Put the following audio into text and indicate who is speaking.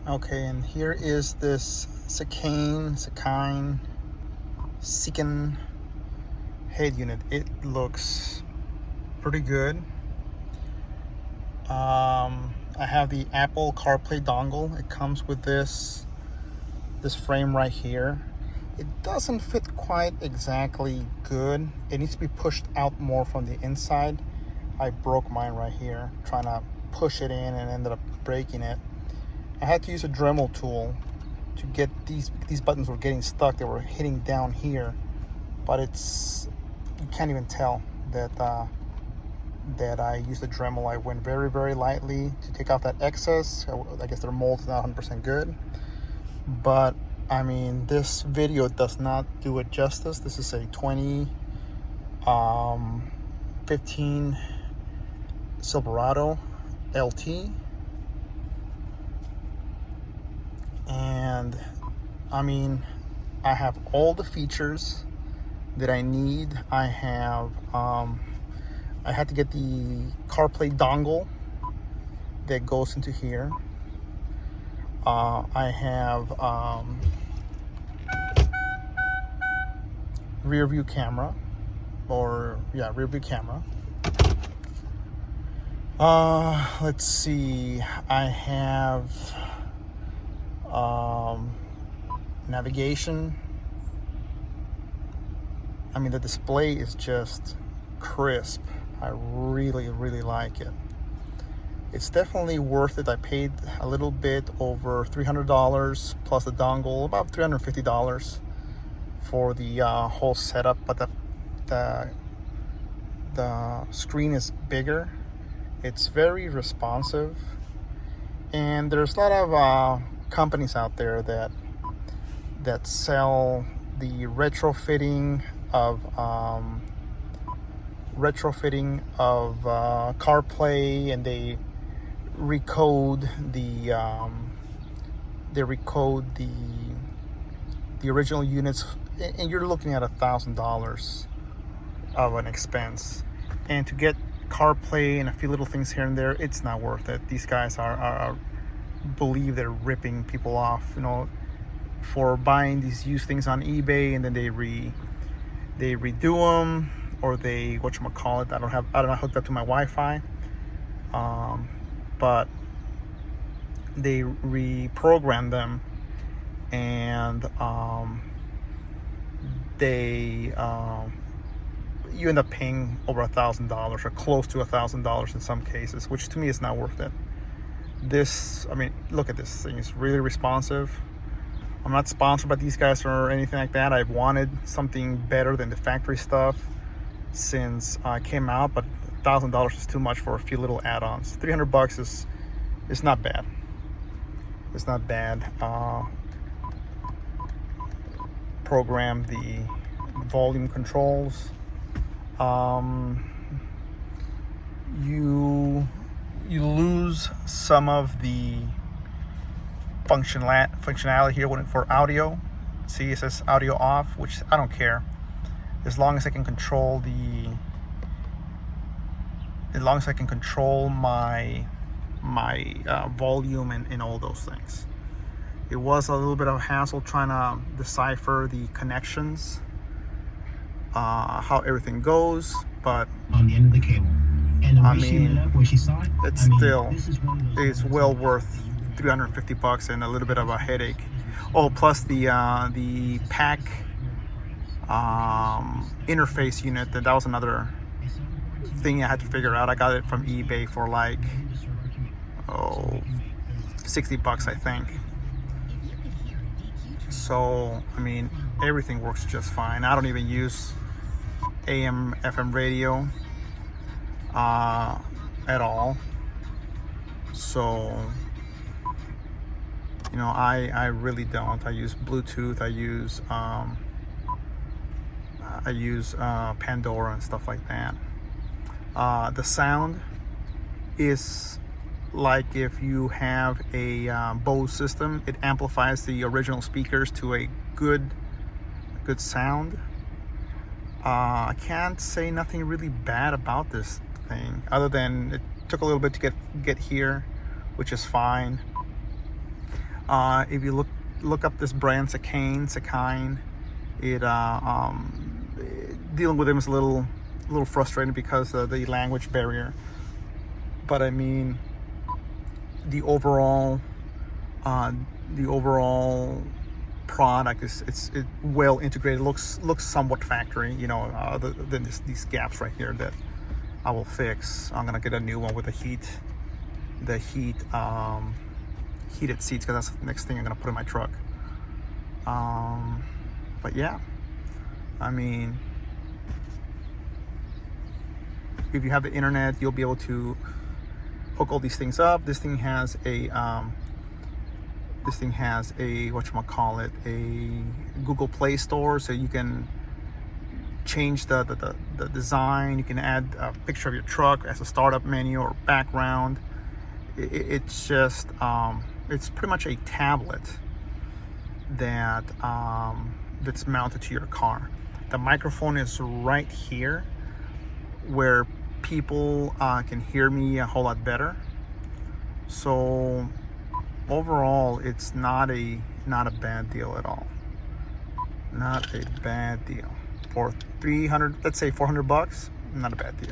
Speaker 1: Okay, and here is this Secane head unit. It looks pretty good. I have the Apple CarPlay dongle. It comes with this frame right here. It doesn't fit quite exactly good. It needs to be pushed out more from the inside. I broke mine right here trying to push it in and ended up breaking it. I had to use a Dremel tool to get these buttons were getting stuck. They were hitting down here, but you can't even tell that I used the Dremel. I went very, very lightly to take off that excess. I guess their mold's not 100% good, but I mean, this video does not do it justice. This is a 2015 Silverado LT, and I mean, I have all the features that I need. I have I had to get the CarPlay dongle that goes into here. I have rear view camera, rear view camera. Let's see, I have navigation. I mean, the display is just crisp. I really, really like it. It's definitely worth it. I paid a little bit over $300 plus the dongle, about $350 for the whole setup. But the screen is bigger. It's very responsive, and there's a lot of companies out there that sell the retrofitting of CarPlay, and they recode the original units, and you're looking at $1,000 of an expense. And to get CarPlay and a few little things here and there, it's not worth it. These guys believe they're ripping people off, for buying these used things on eBay, and then they redo them, or they whatchamacallit. I don't know, hooked up to my Wi-Fi, but they reprogram them, and you end up paying over $1,000 or close to $1,000 in some cases, which to me is not worth it. I mean, look at this thing. It's really responsive. I'm not sponsored by these guys or anything like that. I've wanted something better than the factory stuff since I came out, but $1,000 is too much for a few little add-ons. $300 is not bad. It's not bad. Program the volume controls. You lose some of the functionality here for audio. See, it says audio off, which I don't care, as long as I can control my volume and all those things. It was a little bit of a hassle trying to decipher the connections, how everything goes, but
Speaker 2: on the end of the cable. And
Speaker 1: I mean, it's well worth $350 and a little bit of a headache. Oh, plus the pack interface unit. That was another thing I had to figure out. I got it from eBay for like $60, I think. So I mean, everything works just fine. I don't even use AM FM radio at all. So I really don't. I use Bluetooth. I use Pandora and stuff like that. The sound is like if you have a Bose system. It amplifies the original speakers to a good sound. I can't say nothing really bad about this thing, other than it took a little bit to get here, which is fine. If you look up this brand, Sakine, it dealing with them is a little frustrating because of the language barrier. But I mean, the overall product is well integrated. Looks somewhat factory, you know, other than these gaps right here that I will fix. I'm gonna get a new one with the heated seats, because that's the next thing I'm gonna put in my truck. But yeah, I mean, if you have the internet, you'll be able to hook all these things up. This thing has a whatchamacallit, a Google Play Store, so you can change the design. You can add a picture of your truck as a startup menu or background. It's just it's pretty much a tablet that that's mounted to your car. The microphone is right here where people can hear me a whole lot better. So overall, it's not a bad deal at all. Not a bad deal for 300, let's say $400. Not a bad deal.